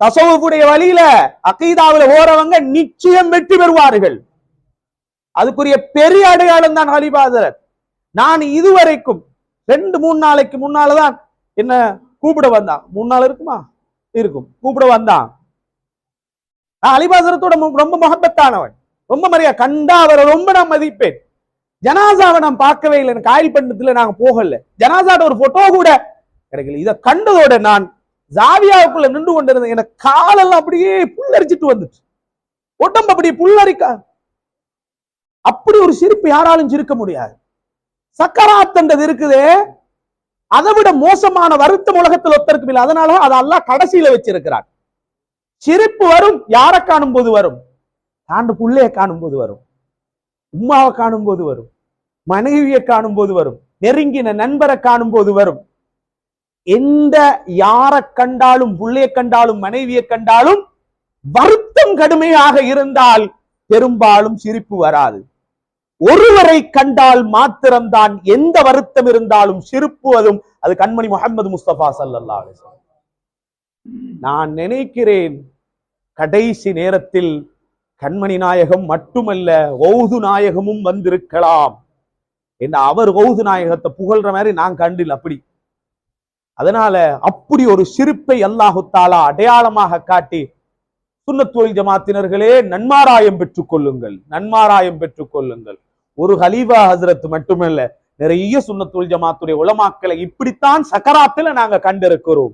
தஸவ்வுஃபுடைய வழியில அகீதாவுல ஓரவங்க நிச்சயம் வெற்றி பெறுவார்கள். அதுக்குரிய பெரிய அடையாளம் தான் ஹலீஃபா ஹஜ்ரத். நான் இதுவரைக்கும் 2-3 நாளைக்கு முன்னாலதான் என்ன கூப்பிட வந்தான். 3 நாள் இருக்குமா இருக்கும், கூப்பிட வந்தான். நான் ஹலீஃபா ஹஜ்ரத்தோட ரொம்ப முஹப்பத்தானவன், ரொம்ப மரியாதை, கண்டா அவரை ரொம்ப நான் மதிப்பேன். ஜனாசாவை நான் பார்க்கவே இல்லை, காயில் பண்ணத்துல நாங்க போகல, ஜனாசாட்ட ஒரு போட்டோ கூட கிடைக்கல. இதை கண்டதோட நான் ஜாவியாவுக்குள்ள நின்று கொண்டிருந்தேன். எனக்கு காலெல்லாம் அப்படியே புல்லரிச்சிட்டு வந்துச்சு, உடம்பு அப்படியே புல்லரிக்க. அப்படி ஒரு சிரிப்பு யாராலும் சிரிக்க முடியாது. சக்கராத்ன்றது இருக்குதே, அதை விட மோசமான வருத்தம் உலகத்தில் ஒத்தருக்கு இல்லை. அதனால அதை அல்லாஹ் கடைசியில வச்சிருக்கிறான். சிரிப்பு வரும் யாரை காணும் போது வரும், தாண்டு புள்ளைய காணும் போது வரும், உம்மாவை காணும் போது வரும், மனைவியை காணும் போது வரும், நெருங்கின நண்பரை காணும் போது வரும். எந்த யாரை கண்டாலும், புள்ளைய கண்டாலும், மனைவியை கண்டாலும் வருத்தம் கடுமையாக இருந்தால் பெரும்பாலும் சிரிப்பு வராது. ஒருவரை கண்டால் மாத்திரம்தான் எந்த வருத்தம் இருந்தாலும் சிரிப்புவதும் அது கண்மணி முஹம்மது முஸ்தபா ஸல்லல்லாஹு அலைஹி வஸல்லம். நான் நினைக்கிறேன் கடைசி நேரத்தில் கண்மணி நாயகம் மட்டுமல்ல கௌது நாயகமும் வந்திருக்கலாம் என்ன. அவர் கௌது நாயகத்தை புகழ்ற மாதிரி நான் கண்டில் அப்படி. அதனால அப்படி ஒரு சிரிப்பை அல்லாஹு தஆலா அடையாளமாக காட்டி, சுன்னத் வல் ஜமாத்தினர்களே நன்மாராயம் பெற்றுக் கொள்ளுங்கள், நன்மாராயம் பெற்றுக் கொள்ளுங்கள். ஒரு ஹலீஃபா ஹஜ்ரத் மட்டுமல்ல, நிறைய சுன்னத் வல் ஜமாத்துடைய உலமாக்களை இப்படித்தான் சக்கராத்துல நாங்க கண்டிருக்கிறோம்.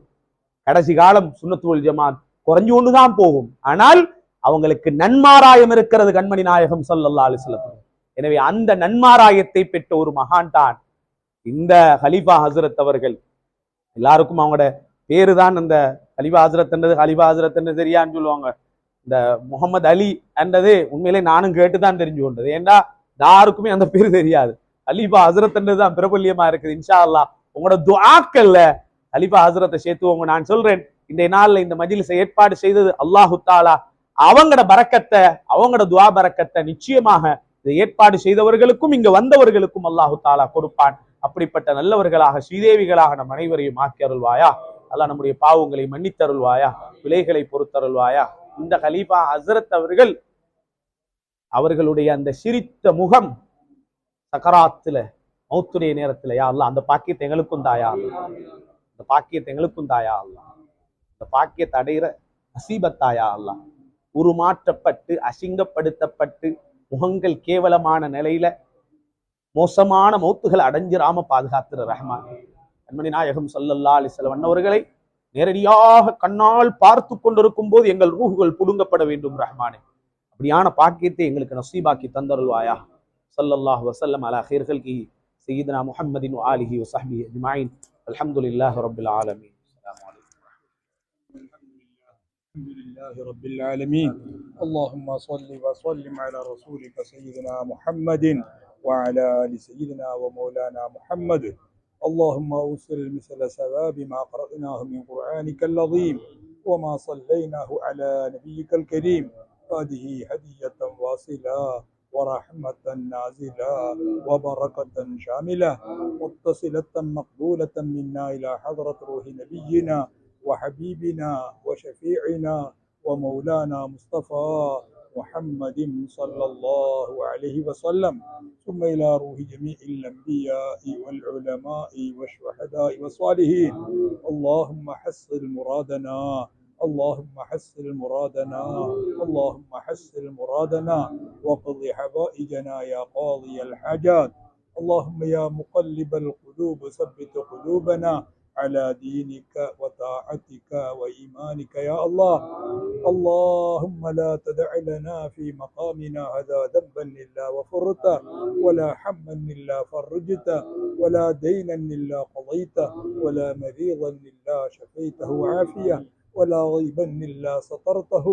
கடைசி காலம் சுன்னத் வல் ஜமாத் குறைஞ்சு கொண்டுதான் போகும். ஆனால் அவங்களுக்கு நன்மாராயம் இருக்கிறது கண்மணி நாயகம் ஸல்லல்லாஹு அலைஹி வஸல்லம். எனவே அந்த நன்மாராயத்தை பெற்ற ஒரு மகான் தான் இந்த ஹலீஃபா ஹஜ்ரத் அவர்கள். எல்லாருக்கும் அவங்களோட பேரு தான் அந்த ஹலீஃபா ஹஜ்ரத் என்றது, ஹலீஃபா ஹஜ்ரத் என்று தெரியான்னு சொல்லுவாங்க. இந்த முகமது அலி என்றது உண்மையிலே நானும் கேட்டுதான் தெரிஞ்சு கொண்டது. ஏண்டா யாருக்குமே அந்த பேரு தெரியாது. ஹலீஃபா ஹஜ்ரத் என்றதுதான் பிரபல்யமா இருக்குது. இன்ஷா அல்லாஹ் உங்களோட துஆக்கள்ல ஹலீஃபா ஹஜ்ரத்தை சேர்த்துவோங்க. நான் சொல்றேன், இந்த நாள்ல இந்த மஜ்லிஸை ஏற்பாடு செய்தது அல்லாஹு தஆலா அவங்களோட பரக்கத்தை, அவங்களோட துஆ பரக்கத்தை நிச்சயமாக இதை ஏற்பாடு செய்தவர்களுக்கும் இங்க வந்தவர்களுக்கும் அல்லாஹு தஆலா கொடுப்பான். அப்படிப்பட்ட நல்லவர்களாக ஸ்ரீதேவிகளாக நம் அனைவரையும் ஆக்கி அருள்வாயா. அல்லாஹ் நம்முடைய பாவங்களை மன்னித்தருள்வாயா, பிழைகளை பொறுத்தருள்வாயா. இந்த ஹலீஃபா ஹஜ்ரத் அவர்கள் அவர்களுடைய அந்த சிரித்த முகம் சக்கராத்துல மௌத்துடைய நேரத்துல யா அல்லாஹ் அந்த பாக்கியத்தை எங்களுக்கும் தாயா, அந்த பாக்கியத்தை எங்களுக்கும் தாயா அல்லாஹ், அந்த பாக்கியத்தை அடைகிற நசீபத்தாயா அல்லாஹ். உருமாற்றப்பட்டு அசிங்கப்படுத்தப்பட்டு முகங்கள் கேவலமான நிலையில மோசமான மௌத்துகளை அடைஞ்சிராம பாதுகாத்துற ரஹ்மான். கண்மணி நாயகம் ஸல்லல்லாஹு அலைஹி வஸல்லம் அவர்களை நேரடியாக கண்ணால் பார்த்து கொண்டிருக்கும் போது எங்கள் ரூஹுகள் புடுங்கப்பட வேண்டும் ரஹ்மானே. அப்படியான பாக்கியத்தை எங்களுக்கு நசீபாக்கி தந்தருள்வாயா. ஸல்லல்லாஹு வஸல்லம் அலா கைர் ஹல்கி சய்யிதுனா முஹம்மதின் வ ஆலிஹி வ ஸஹ்பிஹி அஜ்மஈன். அல்ஹம்துலில்லாஹி ரப்பில் ஆலமீன். அஸ்ஸலாமு அலைக்கும். الحمد لله رب العالمين. اللهم صل وسلم على رسولك سيدنا محمد وعلى آل سيدنا ومولانا محمد. اللهم أوصل مثل ثواب ما قرأناه من قرآنك العظيم وما صليناه على نبيك الكريم. هذه هدية واصلة ورحمة نازلة وبركة شاملة متصلة مقبولة منا إلى حضرة روح نبينا وحبيبنا وشفيعنا ومولانا مصطفى محمد صلى الله عليه وسلم، ثم إلى روح جميع الأنبياء والعلماء والشهداء والصالحين. اللهم حصل مرادنا، اللهم حصل مرادنا، اللهم حصل مرادنا وقض حوائجنا يا قاضي الحاجات. اللهم يا مقلب القلوب ثبت قلوبنا على دينك وطاعتك وإيمانك يا الله. اللهم لا تدع لنا في مقامنا هذا ذنبا إلا غفرته، ولا حما إلا فرجته، ولا دينا إلا قضيته، ولا مريضا إلا شفيته وعافية، ولا غيبا إلا سترته،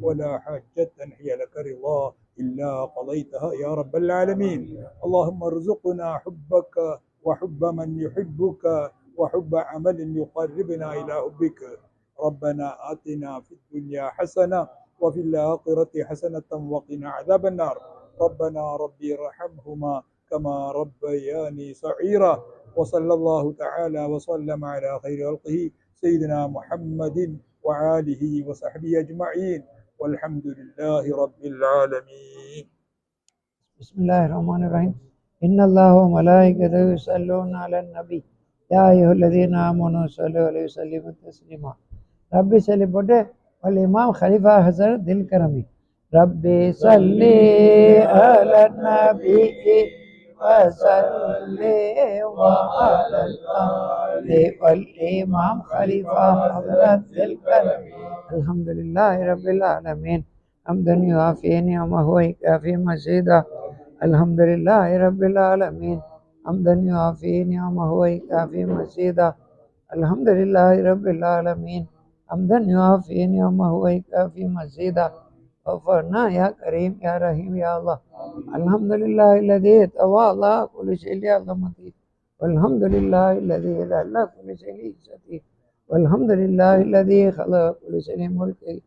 ولا حاجة هي لك رضا إلا قضيتها يا رب العالمين. اللهم ارزقنا حبك وحب من يحبك وحب عمل يقربنا إلى حبك. ربنا آتنا في الدنيا حسنة وفي الآخرة حسنة وقنا عذاب النار. ربنا ربي ارحمهما كما ربياني صغيرا. وصلى الله تعالى وسلم على خير خلقه سيدنا محمد وآله وصحبه أجمعين والحمد لله رب العالمين. بسم الله الرحمن الرحيم. إن الله وملائكته يصلون على النبي يا أيها الذين آمنوا صلوا عليه وسلموا تسليما. ربي صلي போட்டு والإمام خليفة حضرت دل کرمی ربي صلي على النبي وسلم وعلى الآل والإمام خليفة حضرت دل کرمی الحمد لله رب العالمين حمدا يوافي نعمه ويكافي مزيدا الحمد لله رب العالمين حمدا يوافي نعمه ويكافي مزيدا الحمد لله رب العالمين حمدا يوافي نعمه ويكافي مزيدا غفرنا يا كريم يا رحيم يا الله الحمد لله الذي تواضع كل شيء لعظمته والحمد لله الذي ذل كل شيء لعزته والحمد لله الذي خلق كل شيء ملكه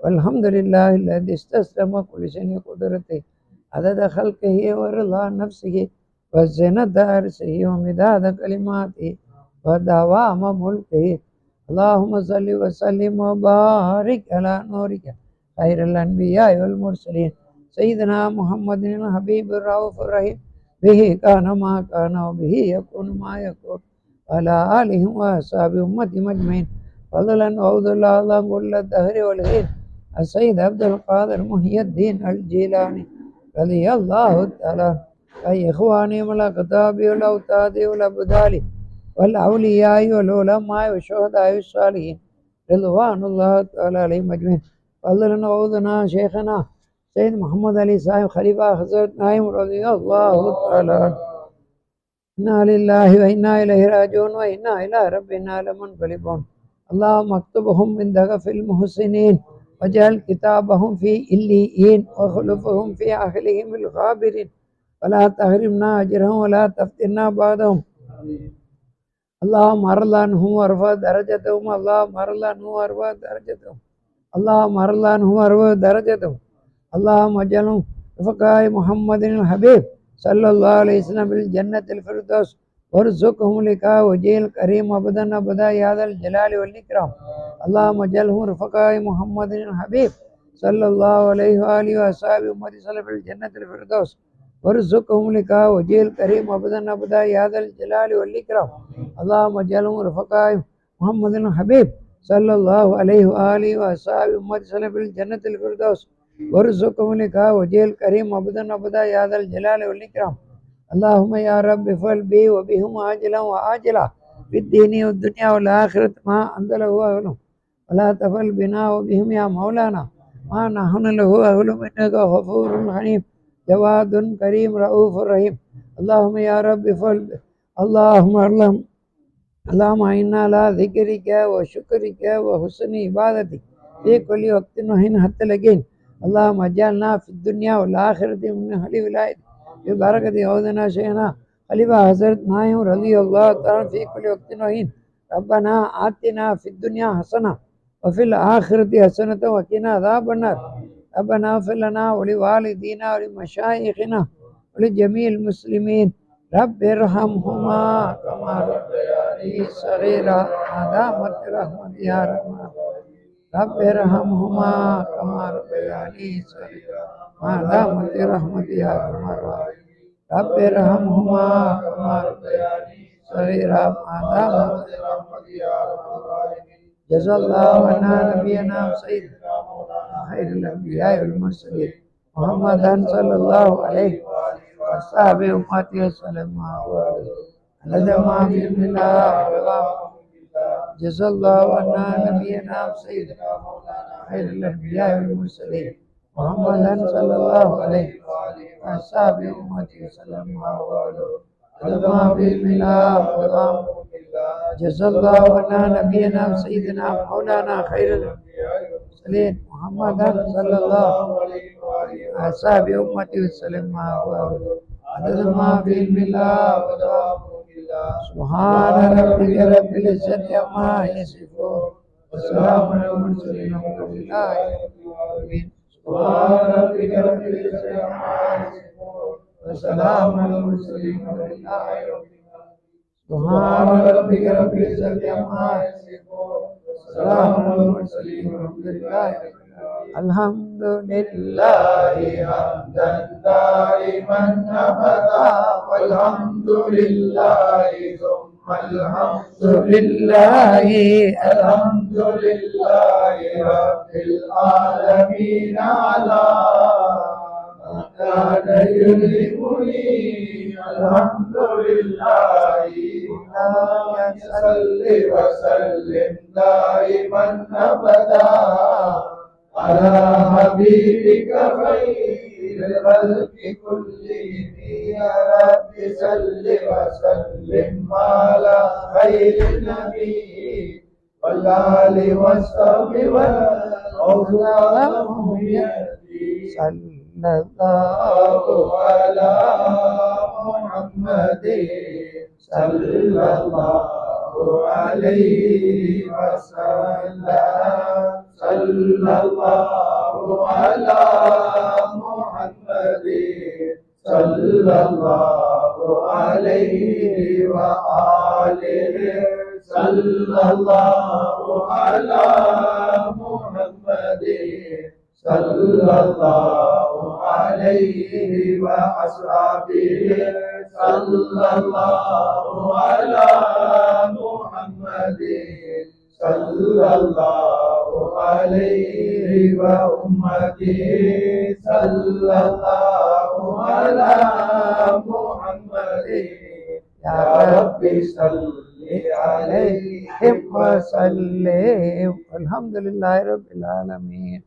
والحمد لله الذي استسلم كل شيء قدرته عدد خلقه ورضا نفسه وزنة عرشه ومداد كلماته ودوام ملكه اللهم صل وسلم وبارك على نورك خير الأنبياء والمرسلين سيدنا محمد الحبيب الرؤوف الرحيم به كان ما كان وبه يكون ما يكون وعلى آله وأصحابه أمته أجمعين فضلا وعوذ الله على كل الدهر والحين السيد عبد القادر محي الدين الجيلاني رضي الله تعالى أي إخواني من الأقطاب والأوتاد والأبدال والأولياء والعلماء والشهداء والصالحين رضوان الله تعالى عليهم أجمعين فضلا وعوذنا شيخنا سيد محمد علي صاحب خليفة حضرت نائم رضي الله تعالى عنه إنا لله وإنا إليه راجعون وإنا إلى ربنا لمنقلبون اللهم اكتبهم عندك في المحسنين واجعل كتابهم في إليين وخلفهم في أهلهم الغابرين ولا تحرمنا أجرهم ولا تفتنا بعدهم اللهم ارض عنهم وارفع درجتهم اللهم ارض عنهم وارفع درجتهم اللهم ارض عنهم وارفع درجتهم اللهم اجعلهم رفقاء محمد الحبيب صلى الله عليه وسلم بالجنة الفردوس وارزقهم لقاء وجه الكريم أبدا أبدا يا ذا الجلال والإكرام اللهم اجعلهم رفقاء محمد الحبيب صلى الله عليه وآله وصحبه أمته صلى بالجنة الفردوس وارزقهم لقاء وجه الكريم أبدا أبدا يا ذا الجلال والإكرام اللهم اجعلهم رفقاء محمد الحبيب صلى الله عليه وآله وصحبه أمته صلى بالجنة الفردوس وارزقهم لقاء وجه الكريم أبدا أبدا يا ذا الجلال والإكرام اللهم يا رب فعل بي وبهم عاجلا وآجلا في الدين والدنيا والآخرة ما أنت له أهل ولا تفعل بنا وبهم يا مولانا ما نحن له أهل إنك غفور حليم جواد كريم رؤوف رحيم اللهم يا رب فعل اللهم إنا على ذكرك وشكرك وحسن عبادتك في كل وقت وحين حتى لقين اللهم اجعلنا في الدنيا والآخرة من أهل ولايتك ببركة عودنا شيخنا خليفة حضرت نائم رضي الله تعالى في كل وقت وحين ربنا آتنا في الدنيا حسنة وفي الآخرة حسنة وقنا عذاب النار ربنا اغفر لنا ولوالدينا ولمشايخنا ولجميع المسلمين رب ارحمهما كما ربياني صغيرا ما دامت رحمتي يا رحمن رب ارحمهما كما ربياني صغيرا ما دامت رحمتي يا رحمن رب ارحمهما كما ربياني صغيرا ما دامت رحمتي يا رحمن جزا الله عنا نبينا سيدنا مولانا خير الأنبياء والمرسلين محمدا صلى الله عليه وصحبه أمته وسلم عدد ما في الله جزا الله عنا نبينا سيدنا مولانا خير الأنبياء والمرسلين محمدا صلى الله عليه وصحبه أمته وسلم عدد ما في الله جزا الله عنا نبينا سيدنا مولانا خير الأنبياء والمرسلين محمدا صلى الله عليه وصحبه أمته وسلم عدد ما في الله سبحان ربك رب العزة عما يصفون وسلام على المرسلين والحمد لله رب العالمين سبحان ربك رب العزة عما يصفون وسلام على المرسلين والحمد لله رب العالمين سبحان ربك رب العزة عما يصفون وسلام على المرسلين والحمد لله الحمد لله حمدا دائما أبدا والحمد لله ثم الحمد لله الحمد لله رب العالمين على ما كان يلهمني الحمد لله صل وسلم دائما أبدا على حبيبك خير الخلق كلهم يا رب صل وسلم على خير النبي والآل والصحب والأولاد صلى الله على محمد صلى الله عليه وسلم صلى الله على محمد صلى الله عليه وآله صلى الله على محمد صلى الله عليه وأصحابه صلى الله على محمد صلى الله عليه وأمته صلى الله على محمد يا رب صل عليهم وسلم والحمد لله رب العالمين.